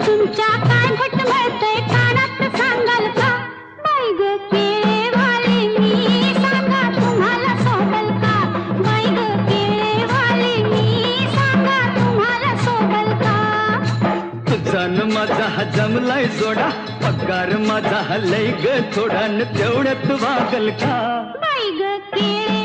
तुमच्या काय घटमळतंय कानात सांगाल का? बाई ग केळेवाली मी सांगा तुम्हाला सोबल का? बाई ग केळेवाली मी सांगा तुम्हाला सोबल का? तुझा न माझा हा जमलाय जोडा, पगार माझा हा लय ग थोडा न तेवढ्यात वागल का? बाई ग केळे